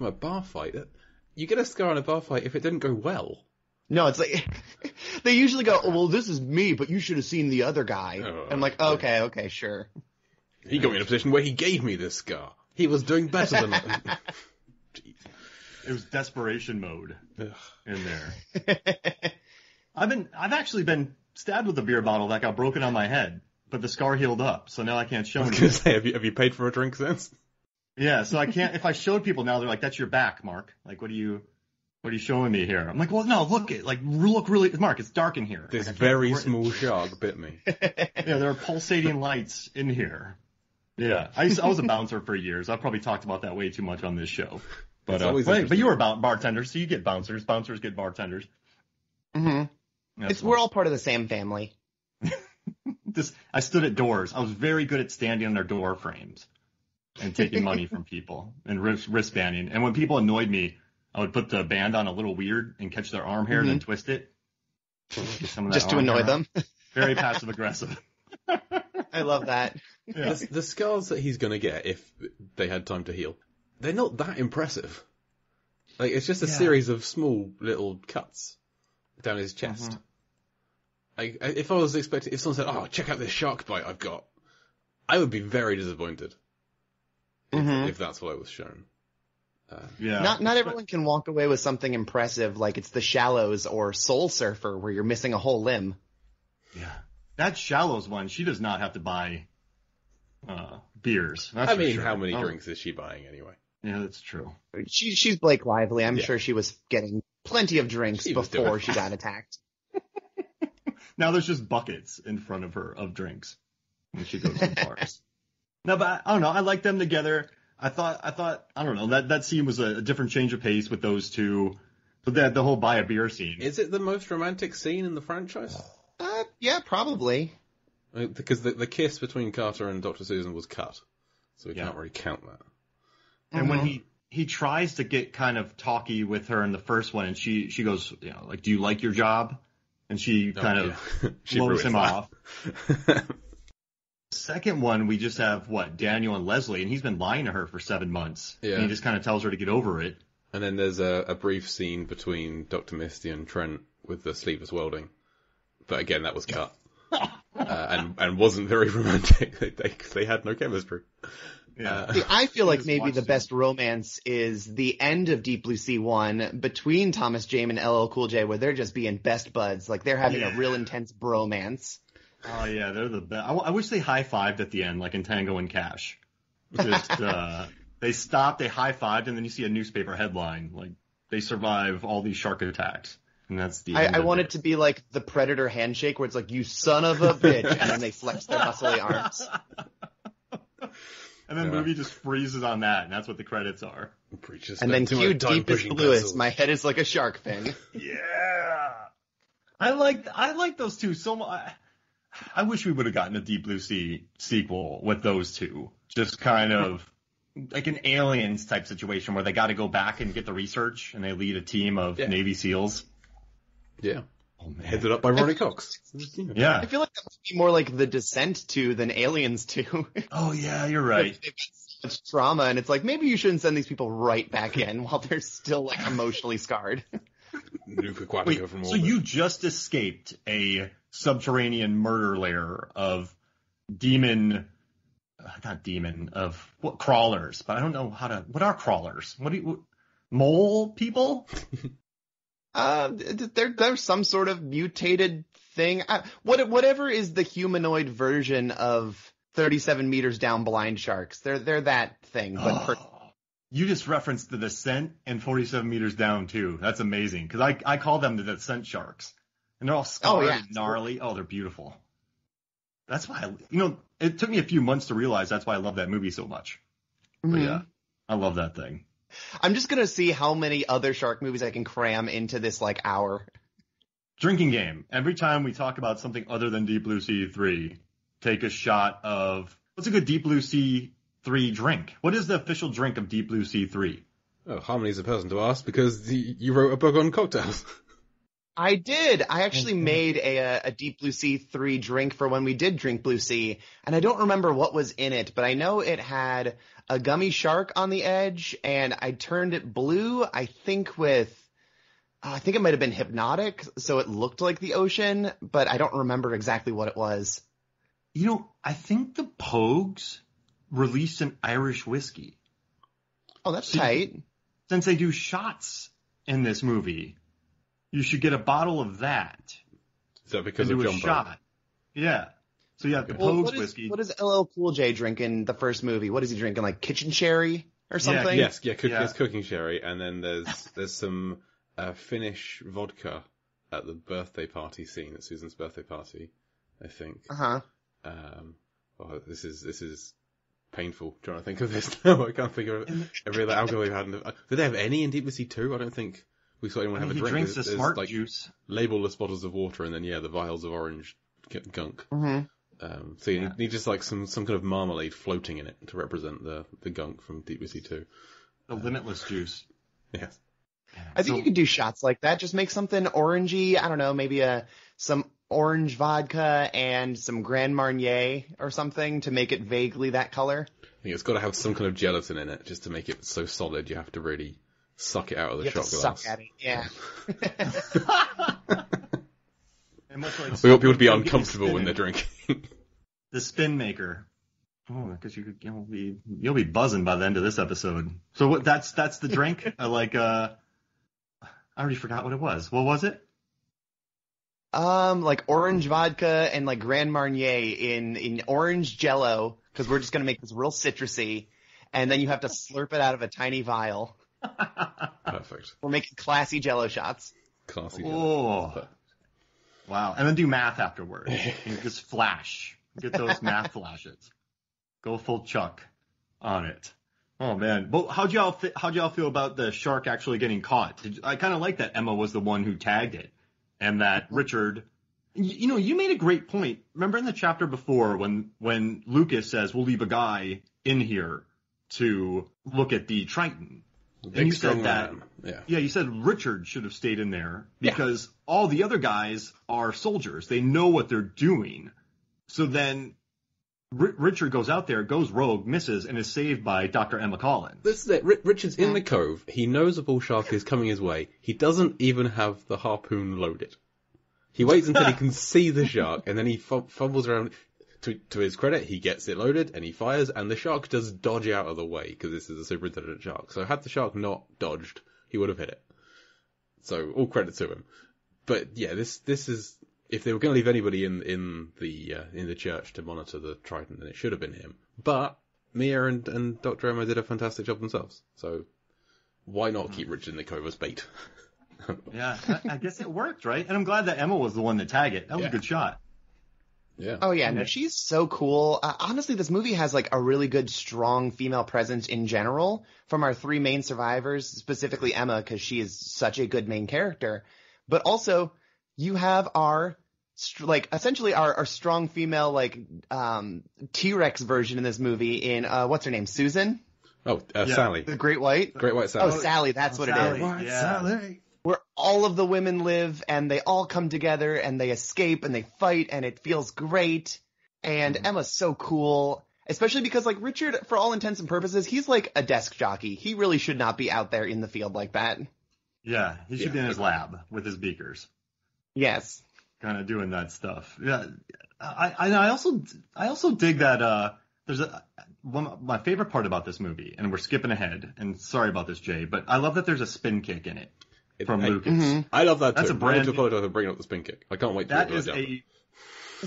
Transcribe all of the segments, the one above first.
from a bar fight. You get a scar in a bar fight if it didn't go well. No, it's like, they usually go, oh, well, this is me, but you should have seen the other guy. Oh, I'm like, okay, sure. He got me in a position where he gave me this scar. He was doing better than I. Jeez. It was desperation mode in there. I've actually been stabbed with a beer bottle that got broken on my head, but the scar healed up, so now I can't show I was them. going to say, have you paid for a drink since? Yeah, so I can't. If I showed people now, they're like, "That's your back, Mark. Like, what are you showing me here?" I'm like, "Well, no, look really, Mark. It's dark in here. This Like, very small shark bit me." Yeah, there are pulsating lights in here. Yeah, I was a bouncer for years. I've probably talked about that way too much on this show. But you were a bartender, so you get bouncers. Bouncers get bartenders. Mm-hmm. We're all part of the same family. I stood at doors. I was very good at standing on their door frames and taking money from people and wristbanding. And when people annoyed me, I would put the band on a little weird and catch their arm hair and then twist it. Just to annoy them. Very passive aggressive. I love that. Yeah. The scars that he's going to get, if they had time to heal, they're not that impressive. Like, it's just a series of small little cuts down his chest. If I was expecting, if someone said, "Oh, check out this shark bite I've got," I would be very disappointed if that's what I was shown. Not everyone can walk away with something impressive like it's The Shallows or Soul Surfer where you're missing a whole limb. Yeah, that Shallows one, she does not have to buy beers. That's I mean, sure. how many drinks is she buying anyway? Yeah, that's true. She's Blake Lively. I'm sure she was getting plenty of drinks before she got attacked. Now there's just buckets in front of her of drinks when she goes to bars. No, but I don't know. I like them together. I thought I don't know, that scene was a different change of pace with those two. But the whole buy a beer scene. Is it the most romantic scene in the franchise? Yeah, probably. Because the kiss between Carter and Dr. Susan was cut, so we can't really count that. And when he tries to get kind of talky with her in the first one, and she goes, like, "Do you like your job?" And she kind of blows him off. Second one, we just have Daniel and Leslie, and he's been lying to her for 7 months. Yeah. And he just kind of tells her to get over it. And then there's a brief scene between Dr. Misty and Trent with the sleeveless welding, but again that was cut. And wasn't very romantic. They had no chemistry. Yeah. I feel like maybe the best romance is the end of Deep Blue Sea 1 between Thomas Jane and LL Cool J, where they're just being best buds. Like, they're having a real intense bromance. Oh, yeah, they're the best. I wish they high-fived at the end, like in Tango and Cash. Just, they stopped, they high-fived, and then you see a newspaper headline, like, they survive all these shark attacks. And that's the I want it to be like the Predator handshake, where it's like, "You son of a bitch," and then they flex their muscly arms. And then the movie just freezes on that, and that's what the credits are. And then cue Deepest Bluest. My head is like a shark fin. Yeah, I like those two so much. I wish we would have gotten a Deep Blue Sea sequel with those two. Just kind of like an Aliens type situation where they got to go back and get the research, and they lead a team of Navy SEALs. Yeah. Oh, man. Headed up by Ronnie Cox. Yeah. I feel like that might be more like The Descent 2 than Aliens 2. Oh, yeah, you're right. They've got so much trauma, and it's like, maybe you shouldn't send these people right back in while they're still, like, emotionally scarred. Wait, so you just escaped a subterranean murder lair of crawlers, but I don't know what are crawlers? Mole people? There's some sort of mutated thing. Whatever is the humanoid version of 37 meters down blind sharks. They're that thing. But you just referenced The Descent and 47 meters down too. That's amazing. Cause I call them the Descent sharks, and they're all scarred and gnarly. Oh, they're beautiful. That's why, it took me a few months to realize that's why I love that movie so much. Mm-hmm. But yeah, I love that thing. I'm just going to see how many other shark movies I can cram into this, hour. Drinking game. Every time we talk about something other than Deep Blue Sea 3, take a shot of, what's a good Deep Blue Sea 3 drink? What is the official drink of Deep Blue Sea 3? Oh, Harmony's a person to ask because you wrote a book on cocktails. I did. I actually made a Deep Blue Sea 3 drink for when we did drink Blue Sea, and I don't remember what was in it, but I know it had a gummy shark on the edge, and I turned it blue, I think it might have been hypnotic, so it looked like the ocean, but I don't remember exactly what it was. You know, I think the Pogues released an Irish whiskey. Oh, that's tight. Since they do shots in this movie, you should get a bottle of that. Is that because of John shot? Yeah. So you have the Pogues whiskey. What does LL Cool J drink in the first movie? What is he drinking? Like kitchen sherry or something? It's cooking sherry, and then there's some Finnish vodka at the birthday party scene, at Susan's birthday party, I think. This is painful trying to think of this now. I can't think of every other alcohol they've had. Did they have any in Deep Blue Sea 2? I don't think we saw anyone have a drink. He drinks the smart juice. Labelless bottles of water, and then the vials of orange gunk. Mm-hmm. So you need just like some kind of marmalade floating in it to represent the gunk from Deep Blue Sea 2. The limitless juice. Yes. I think you could do shots like that. Just make something orangey. I don't know, maybe some orange vodka and some Grand Marnier or something to make it vaguely that color. I think it's got to have some kind of gelatin in it just to make it so solid. You have to really suck it out of the shot glass. Suck at it, yeah. We want people to be uncomfortable when they're drinking. The spin maker. Oh, because you'll be buzzing by the end of this episode. So that's the drink. I already forgot what it was. What was it? Like orange vodka and like Grand Marnier in orange Jello, because we're just gonna make this real citrusy, and then you have to slurp it out of a tiny vial. Perfect. We're making classy Jello shots. Classy. Oh, wow! And then do math afterwards. And just flash. Get those math flashes. Go full Chuck on it. Oh man! But how'd y'all feel about the shark actually getting caught? I kind of like that Emma was the one who tagged it, and that Richard. You made a great point. Remember in the chapter before when Lucas says we'll leave a guy in here to look at the Triton, and you said that. Yeah, you said Richard should have stayed in there because all the other guys are soldiers. They know what they're doing. So then Richard goes out there, goes rogue, misses, and is saved by Dr. Emma Collins. This is it. Richard's in the cove. He knows a bull shark is coming his way. He doesn't even have the harpoon loaded. He waits until he can see the shark, and then he fumbles around. To his credit, he gets it loaded, and he fires, and the shark does dodge out of the way, because this is a super intelligent shark. So had the shark not dodged, he would have hit it. So all credit to him. But yeah, this is... If they were going to leave anybody in the church to monitor the Triton, then it should have been him. But Mia and Dr. Emma did a fantastic job themselves. So why not keep Richard in the cove as bait? Yeah, I guess it worked, right? And I'm glad that Emma was the one to tag it. That was a good shot. Yeah. Oh yeah, no, she's so cool. Honestly, this movie has like a really good, strong female presence in general from our three main survivors, specifically Emma, because she is such a good main character. But also, you have essentially our strong female, T-Rex version in this movie in, what's her name? Susan? Oh, Sally. The Great White? Great White Sally. Oh, Sally, that's what Sally. it is. White Sally. Where all of the women live and they all come together and they escape and they fight and it feels great. And Emma's so cool, especially because Richard, for all intents and purposes, he's like a desk jockey. He really should not be out there in the field like that. Yeah, he should be in his lab with his beakers. Yes. Kind of doing that stuff. Yeah. I also dig that, my favorite part about this movie, and we're skipping ahead, and sorry about this, Jay, but I love that there's a spin kick in it from Lucas. Mm-hmm. I love that too. That's a brand. I need to apologize for bringing up the spin kick. I can't wait to That is a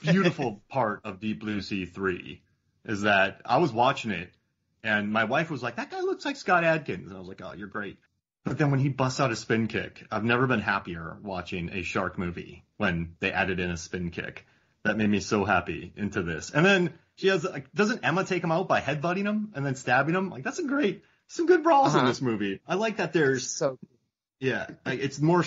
beautiful part of Deep Blue Sea 3, is that I was watching it, and my wife was like, that guy looks like Scott Adkins. And I was like, oh, you're great. But then when he busts out a spin kick, I've never been happier watching a shark movie when they added in a spin kick. That made me so happy into this. And then doesn't Emma take him out by headbutting him and then stabbing him? That's some good brawls in this movie. I like that there's it's more,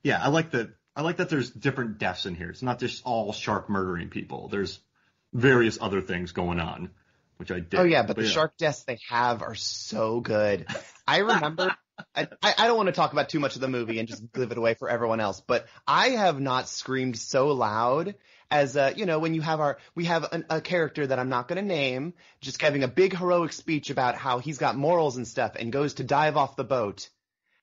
I like that there's different deaths in here. It's not just all shark murdering people. There's various other things going on, which I did. Oh yeah, but the shark deaths they have are so good. I remember I don't want to talk about too much of the movie and just give it away for everyone else, but I have not screamed so loud as, when we have a character that I'm not going to name, just giving a big heroic speech about how he's got morals and stuff and goes to dive off the boat.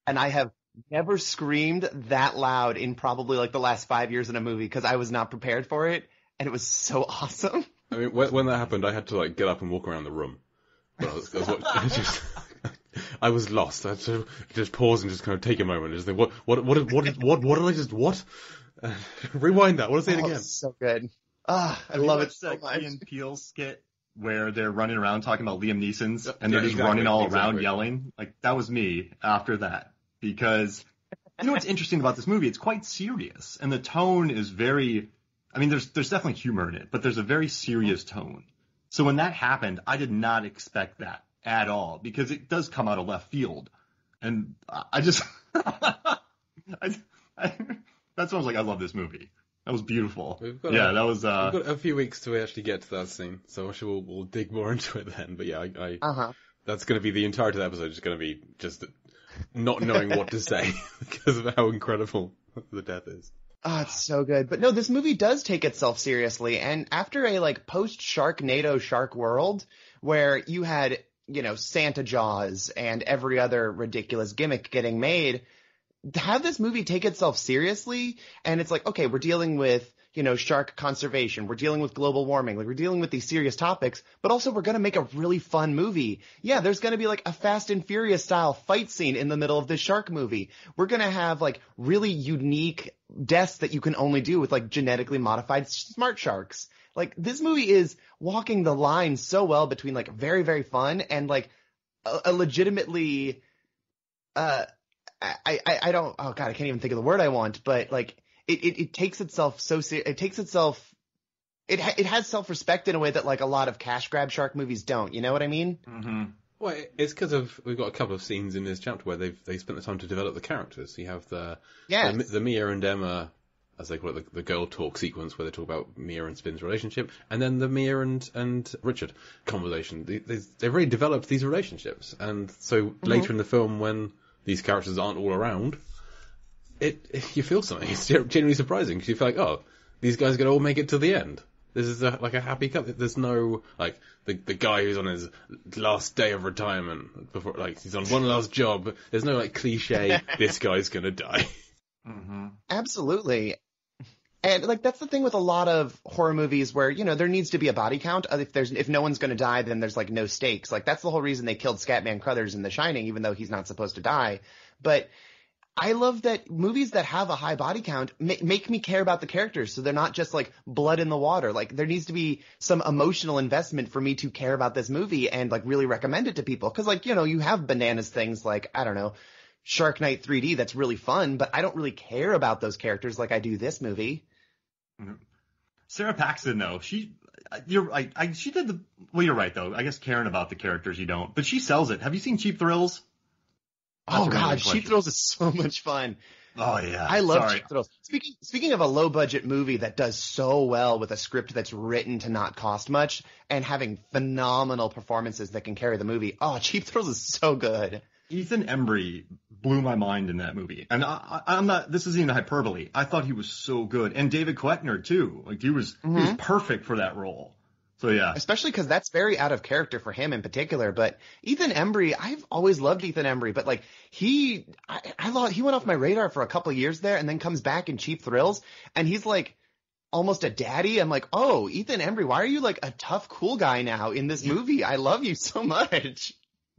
And I have never screamed that loud in probably like the last 5 years in a movie because I was not prepared for it. And it was so awesome. I mean, when that happened, I had to like get up and walk around the room. I was lost. I had to just pause and just kind of take a moment and just think, what? Rewind that. What say it again? So good. I love it so much. Ian Peele skit where they're running around talking about Liam Neeson's and they're just running all around yelling. Like, that was me after that. Because, you know what's interesting about this movie? It's quite serious. And the tone is very, I mean, there's definitely humor in it, but there's a very serious tone. So when that happened, I did not expect that at all because it does come out of left field. And I just, that's when I was like, I love this movie. That was beautiful. We've got a few weeks to actually get to that scene, so I'm sure we'll dig more into it then. But yeah, that's going to be the entirety of the episode. Is going to be just not knowing what to say because of how incredible the death is. Oh, it's so good. But no, this movie does take itself seriously. And after a like post-Sharknado shark world where you had, Santa Jaws and every other ridiculous gimmick getting made, to have this movie take itself seriously and it's like, okay, we're dealing with, shark conservation. We're dealing with global warming. Like, we're dealing with these serious topics, but also we're going to make a really fun movie. Yeah, there's going to be like a Fast and Furious style fight scene in the middle of this shark movie. We're going to have like really unique deaths that you can only do with like genetically modified smart sharks. Like, this movie is walking the line so well between like very, very fun and like a legitimately, I don't, oh God, I can't even think of the word I want, but like, it takes itself so it takes itself, it has self-respect in a way that like a lot of cash grab shark movies don't, you know what I mean? Mm-hmm. Well, it's because we've got a couple of scenes in this chapter where they spent the time to develop the characters. You have the Mia and Emma, as they call it, the girl talk sequence where they talk about Mia and Spin's relationship, and then the Mia and Richard conversation. They've really developed these relationships, and so later in the film when these characters aren't all around, you feel something. It's genuinely surprising because you feel like, oh, these guys are going to all make it to the end. This is like a happy couple. There's no like the guy who's on his last day of retirement before, like he's on one last job. There's no like cliche. This guy's going to die. Mm-hmm. Absolutely. And like that's the thing with a lot of horror movies where there needs to be a body count. If no one's going to die, then there's like no stakes. Like that's the whole reason they killed Scatman Crothers in The Shining, even though he's not supposed to die. But I love that movies that have a high body count make me care about the characters, so they're not just like blood in the water. Like there needs to be some emotional investment for me to care about this movie and like really recommend it to people. Because like you have bananas things like I don't know, Shark Night 3D that's really fun, but I don't really care about those characters like I do this movie. Mm-hmm. Sarah Paxton though, she did well. You're right though. I guess caring about the characters you don't, but she sells it. Have you seen Cheap Thrills? Oh God, Cheap Thrills is so much fun. Oh yeah, I love Cheap Thrills. Speaking of a low budget movie that does so well with a script that's written to not cost much and having phenomenal performances that can carry the movie. Oh, Cheap Thrills is so good. Ethan Embry blew my mind in that movie, and I'm not. This isn't even hyperbole. I thought he was so good, and David Koechner too. Like he was perfect for that role. So yeah, especially because that's very out of character for him in particular. But Ethan Embry, I've always loved Ethan Embry, but like he went off my radar for a couple of years there, and then comes back in Cheap Thrills, and he's like almost a daddy. I'm like, oh, Ethan Embry, why are you like a tough, cool guy now in this movie? I love you so much.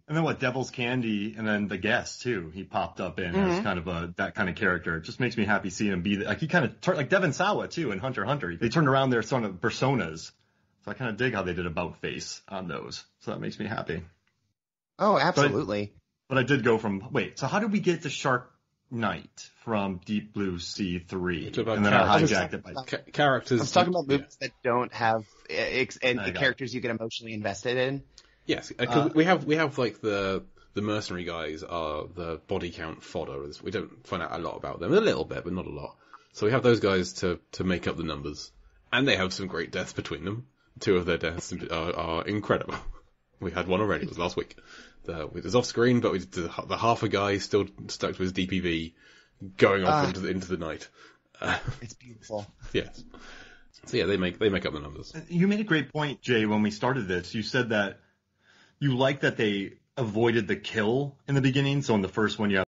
And then Devil's Candy, and then The Guest too. He popped up in as kind of that kind of character. It just makes me happy seeing him be like he kind of turned like Devon Sawa too in Hunter x Hunter. They turned around their sort of personas. So I kind of dig how they did About Face on those. So that makes me happy. Oh, absolutely. But I did go so how did we get to Shark Night from Deep Blue Sea 3? And then I hijacked it by characters. I was talking about movies that don't have the characters you get emotionally invested in. Yes, we have like the mercenary guys are the body count fodder. We don't find out a lot about them, a little bit, but not a lot. So we have those guys to make up the numbers, and they have some great deaths between them. Two of their deaths are incredible. We had one already. It was last week. It was off screen, but we did the half a guy still stuck to his DPV, going off into the night. It's beautiful. Yes. So yeah, they make up the numbers. You made a great point, Jay, when we started this. You said that you like that they avoided the kill in the beginning. So in the first one, you have